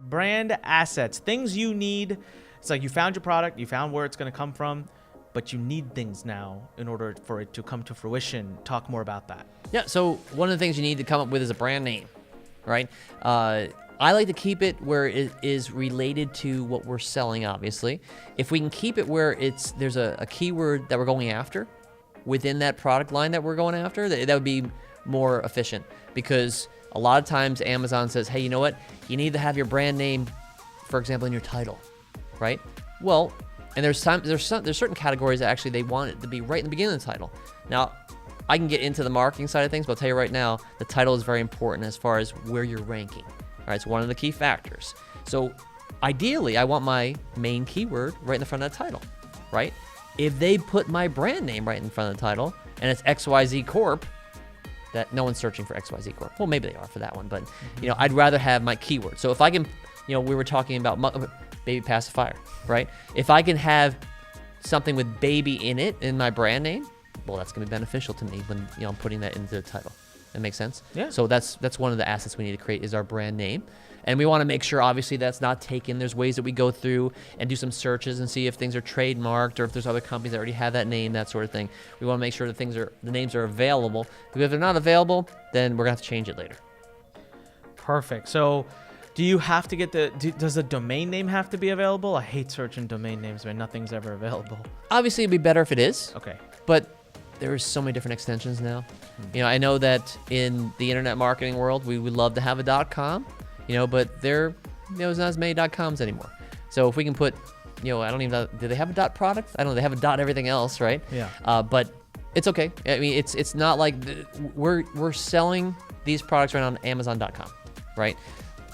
brand assets, things you need. It's like you found your product, you found where it's going to come from, but you need things now in order for it to come to fruition. Talk more about that. Yeah, so one of the things you need to come up with is a brand name, right? I like to keep it where it is related to what we're selling, obviously. If we can keep it where there's a keyword that we're going after within that product line that we're going after, that would be more efficient, because a lot of times Amazon says, hey, you know what? You need to have your brand name, for example, in your title, right? Well, and there's certain categories that actually they want it to be right in the beginning of the title. Now, I can get into the marketing side of things, but I'll tell you right now, the title is very important as far as where you're ranking. All right, it's one of the key factors. So ideally, I want my main keyword right in the front of the title, right? If they put my brand name right in front of the title and it's XYZ Corp, that no one's searching for XYZ Corp. Well, maybe they are for that one, but you know, I'd rather have my keyword. So if I can, you know, we were talking about baby pacifier, right? If I can have something with baby in it in my brand name, well, that's going to be beneficial to me when, you know, I'm putting that into the title. That makes sense? Yeah. So that's one of the assets we need to create is our brand name. And we want to make sure, obviously, that's not taken. There's ways that we go through and do some searches and see if things are trademarked or if there's other companies that already have that name, that sort of thing. We want to make sure that the names are available. Because if they're not available, then we're going to have to change it later. Perfect. So do you have to get does the domain name have to be available? I hate searching domain names when nothing's ever available. Obviously, it'd be better if it is. Okay. But there's so many different extensions now. You know, I know that in the internet marketing world, we would love to have a .com, you know, but there's not as many .coms anymore. So if we can put, you know, I don't even know, do they have a .product? I don't know, they have a .everything else, right? Yeah. But it's okay. I mean, it's not like we're selling these products right on Amazon.com, right?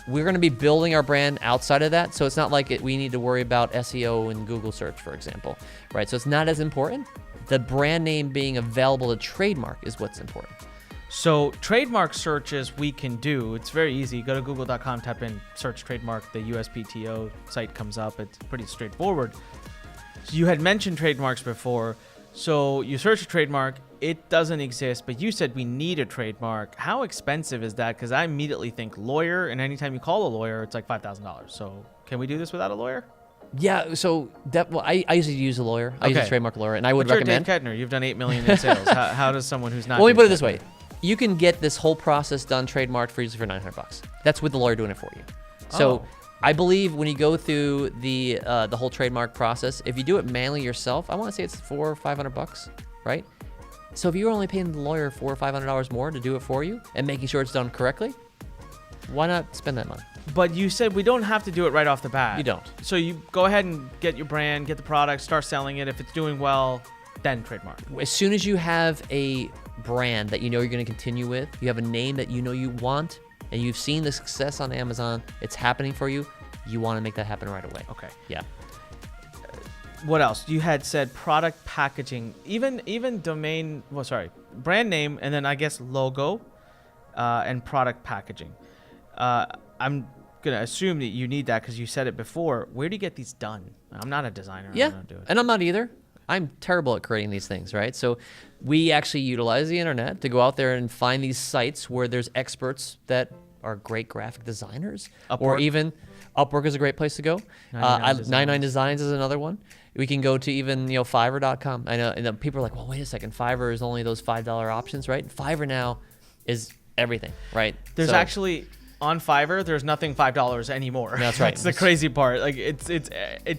We're going to be building our brand outside of that, so it's not like we need to worry about SEO and Google search, for example, right? So it's not as important. The brand name being available to trademark is what's important. So trademark searches we can do. It's very easy. Go to google.com, type in search trademark. The USPTO site comes up. It's pretty straightforward. So you had mentioned trademarks before. So you search a trademark. It doesn't exist, but you said we need a trademark. How expensive is that? Because I immediately think lawyer, and anytime you call a lawyer, it's like $5,000. So can we do this without a lawyer? Yeah, so I usually use a lawyer. I use a trademark lawyer, and I would recommend. You're Dave Kettner. You've done $8 million in sales. How does someone who's not? Well, let me put it this way: you can get this whole process done trademarked for $900. That's with the lawyer doing it for you. So I believe when you go through the whole trademark process, if you do it manually yourself, I want to say it's $400 or $500, right? So if you're only paying the lawyer $400 or $500 more to do it for you and making sure it's done correctly, why not spend that money? But you said we don't have to do it right off the bat. You don't. So you go ahead and get your brand, get the product, start selling it. If it's doing well, then trademark. As soon as you have a brand that you know you're going to continue with, you have a name that you know you want, and you've seen the success on Amazon, it's happening for you, you want to make that happen right away. Okay. Yeah. What else? You had said product packaging, even domain, brand name, and then I guess logo and product packaging. I'm going to assume that you need that because you said it before. Where do you get these done? I'm not a designer. Yeah, I don't do it. And I'm not either. I'm terrible at creating these things, right? So we actually utilize the internet to go out there and find these sites where there's experts that are great graphic designers. Or even Upwork is a great place to go. 99 Designs is another one. We can go to even, Fiverr.com. I know, and people are like, well, wait a second. Fiverr is only those $5 options, right? Fiverr now is everything, right? There's actually... On Fiverr, there's nothing $5 anymore. That's right. That's the crazy part. Like it's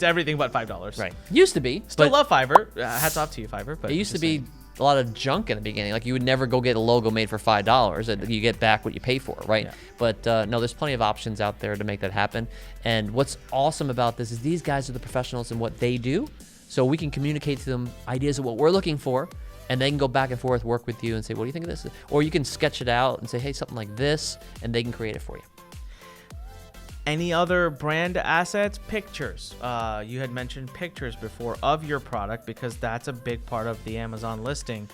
everything but $5. Right. Used to be. Still love Fiverr. Hats off to you, Fiverr. But it used to be a lot of junk in the beginning. Like you would never go get a logo made for $5, and you get back what you pay for, right? Yeah. But no, there's plenty of options out there to make that happen. And what's awesome about this is these guys are the professionals in what they do, so we can communicate to them ideas of what we're looking for. And they can go back and forth, work with you and say, what do you think of this? Or you can sketch it out and say, hey, something like this, and they can create it for you. Any other brand assets? Pictures. You had mentioned pictures before of your product because that's a big part of the Amazon listing.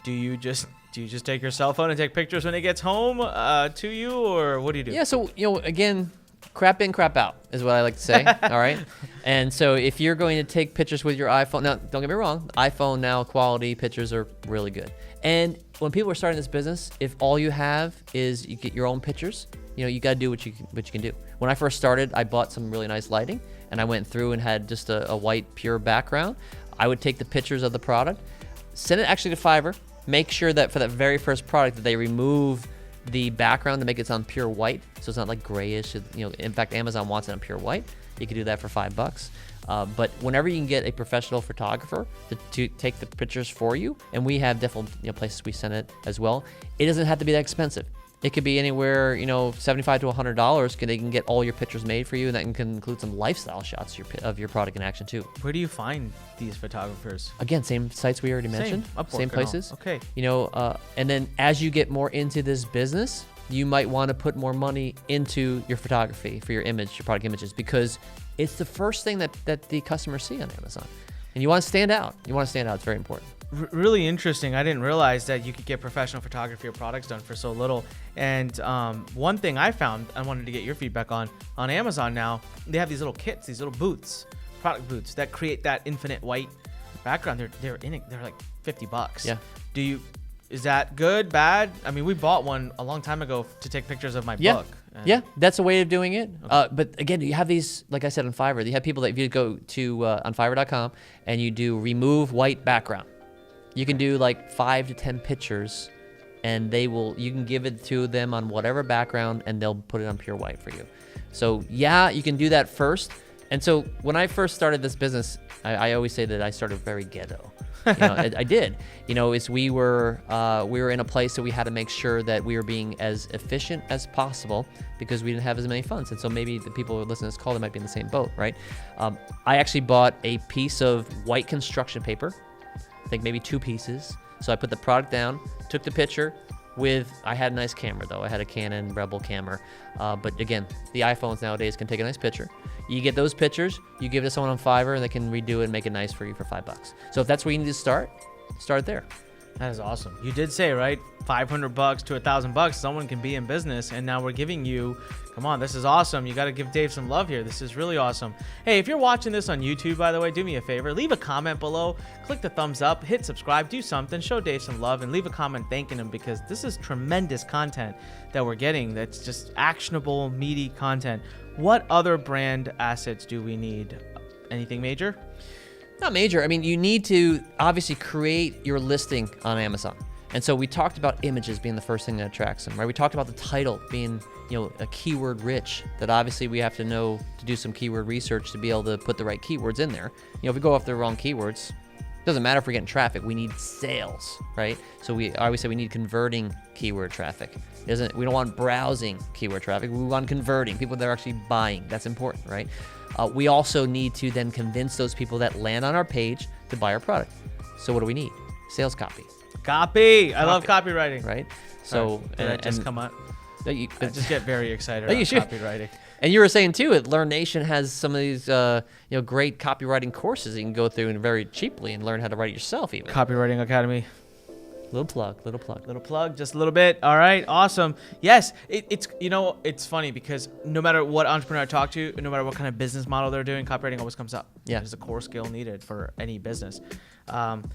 Do you just take your cell phone and take pictures when it gets home to you, or what do you do? Yeah, so, again, crap in, crap out is what I like to say, all right? And so if you're going to take pictures with your iPhone, now, don't get me wrong, iPhone now quality pictures are really good. And when people are starting this business, if all you have is you get your own pictures, you got to do what you can do. When I first started, I bought some really nice lighting, and I went through and had just a white pure background. I would take the pictures of the product, send it actually to Fiverr, make sure that for that very first product that they remove the background to make it on pure white, so it's not like grayish. In fact, Amazon wants it on pure white. You can do that for $5. But whenever you can get a professional photographer to take the pictures for you, and we have different places we send it as well, it doesn't have to be that expensive. It could be anywhere, $75 to $100. They can get all your pictures made for you, and that can include some lifestyle shots of your product in action too. Where do you find these photographers? Again, same sites we already mentioned, Upwork same places. Okay. And then as you get more into this business, you might want to put more money into your photography for your product images, because it's the first thing that the customers see on Amazon, and you want to stand out. It's very important. Really interesting. I didn't realize that you could get professional photography or products done for so little. And one thing I found, I wanted to get your feedback on Amazon now, they have these little kits, these little booths, product booths that create that infinite white background. They're like $50. Yeah. Is that good, bad? I mean, we bought one a long time ago to take pictures of my book. Yeah, that's a way of doing it. Okay. But again, you have these, like I said, on Fiverr. You have people that if you go to on Fiverr.com and you do remove white background, you can do like 5 to 10 pictures, and you can give it to them on whatever background, and they'll put it on pure white for you. So yeah, you can do that first. And so when I first started this business, I always say that I started very ghetto. I did. We were in a place that we had to make sure that we were being as efficient as possible, because we didn't have as many funds. And so maybe the people who listen to this call, they might be in the same boat, right? I actually bought a piece of white construction paper, I think maybe 2 pieces. So I put the product down, took the picture I had a nice camera though. I had a Canon Rebel camera. But again, the iPhones nowadays can take a nice picture. You get those pictures, you give it to someone on Fiverr, and they can redo it and make it nice for you for $5. So if that's where you need to start there. That is awesome. You did say, right, $500 to $1,000, someone can be in business, and now we're giving you, come on, this is awesome. You got to give Dave some love here. This is really awesome. Hey, if you're watching this on YouTube, by the way, do me a favor, leave a comment below, click the thumbs up, hit subscribe, do something, show Dave some love, and leave a comment thanking him, because this is tremendous content that we're getting. That's just actionable, meaty content. What other brand assets do we need? Anything major? Not major. I mean, you need to obviously create your listing on Amazon. And so we talked about images being the first thing that attracts them, right? We talked about the title being, a keyword rich, that obviously we have to know to do some keyword research to be able to put the right keywords in there. If we go off the wrong keywords, it doesn't matter if we're getting traffic, we need sales, right? So I always say we need converting keyword traffic. We don't want browsing keyword traffic. We want converting, people that are actually buying. That's important, right? We also need to then convince those people that land on our page to buy our product. So what do we need? Sales copy. I love copywriting. Right? So, did I just come up? I just get very excited about copywriting. And you were saying too, Learn Nation has some of these, great copywriting courses you can go through and very cheaply and learn how to write it yourself even. Copywriting Academy. Little plug. Just a little bit. All right, awesome. Yes, it's funny because no matter what entrepreneur I talk to, no matter what kind of business model they're doing, copywriting always comes up. Yeah, it's a core skill needed for any business.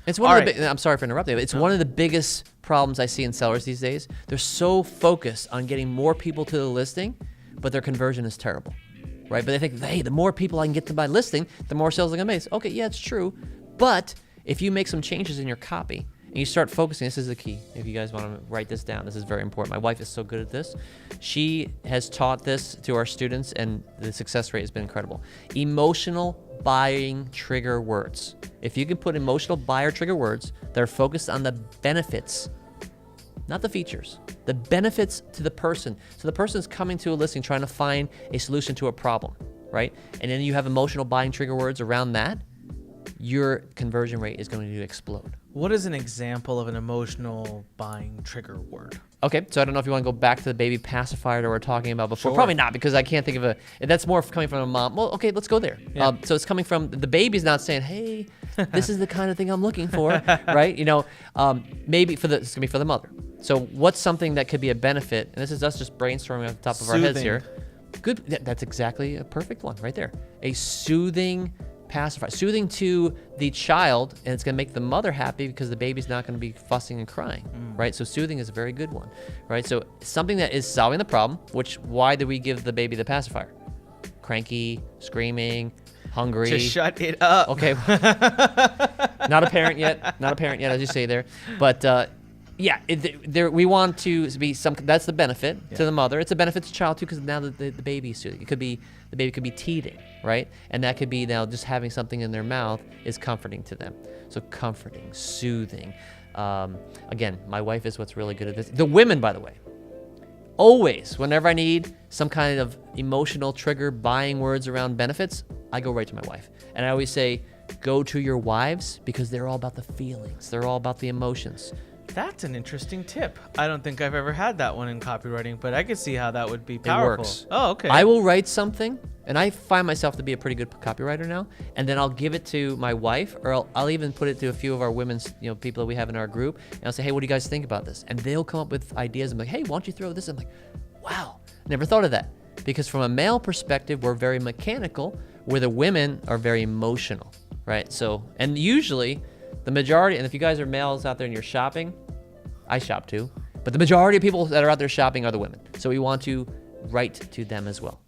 It's one of the I'm sorry for interrupting, but it's one of the biggest problems I see in sellers these days. They're so focused on getting more people to the listing, but their conversion is terrible, right? But they think, hey, the more people I can get to my listing, the more sales I'm gonna make. Okay, yeah, it's true, but if you make some changes in your copy, and you start focusing, this is the key. If you guys want to write this down, this is very important. My wife is so good at this. She has taught this to our students, and the success rate has been incredible. Emotional buying trigger words. If you can put emotional buyer trigger words that are focused on the benefits, not the features, the benefits to the person. So the person is coming to a listing trying to find a solution to a problem, right? And then you have emotional buying trigger words around that, your conversion rate is going to explode. What is an example of an emotional buying trigger word? Okay, so I don't know if you want to go back to the baby pacifier that we were talking about before. Sure. Probably not, because I can't think of that's more coming from a mom. Well, okay, let's go there. Yeah. So it's coming from, the baby's not saying, hey, this is the kind of thing I'm looking for, right? Maybe it's going to be for the mother. So what's something that could be a benefit? And this is us just brainstorming off the top of our heads here. Good, that's exactly a perfect one right there. A soothing pacifier, soothing to the child, and it's going to make the mother happy because the baby's not going to be fussing and crying, right? So soothing is a very good one, right? So something that is solving the problem, which why do we give the baby the pacifier? Cranky, screaming, hungry. Just shut it up. Okay. Not a parent yet, as you say there. But yeah, we want to be that's the benefit to the mother. It's a benefit to the child too, because now the baby's soothing. It could be, the baby could be teething, right? And that could be now just having something in their mouth is comforting to them. So comforting, soothing. Again, my wife is what's really good at this. The women, by the way, always, whenever I need some kind of emotional trigger, buying words around benefits, I go right to my wife. And I always say, go to your wives, because they're all about the feelings. They're all about the emotions. That's an interesting tip. I don't think I've ever had that one in copywriting, but I could see how that would be powerful. It works. Oh, okay. I will write something, and I find myself to be a pretty good copywriter now, and then I'll give it to my wife, or I'll even put it to a few of our women's, people that we have in our group, and I'll say, hey, what do you guys think about this? And they'll come up with ideas. I'm like, hey, why don't you throw this? I'm like, wow, never thought of that. Because from a male perspective, we're very mechanical, where the women are very emotional, right? So, and usually the majority, and if you guys are males out there and you're shopping, I shop too, but the majority of people that are out there shopping are the women. So we want to write to them as well.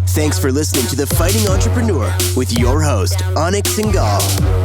Thanks for listening to The Fighting Entrepreneur with your host, Anik Singal.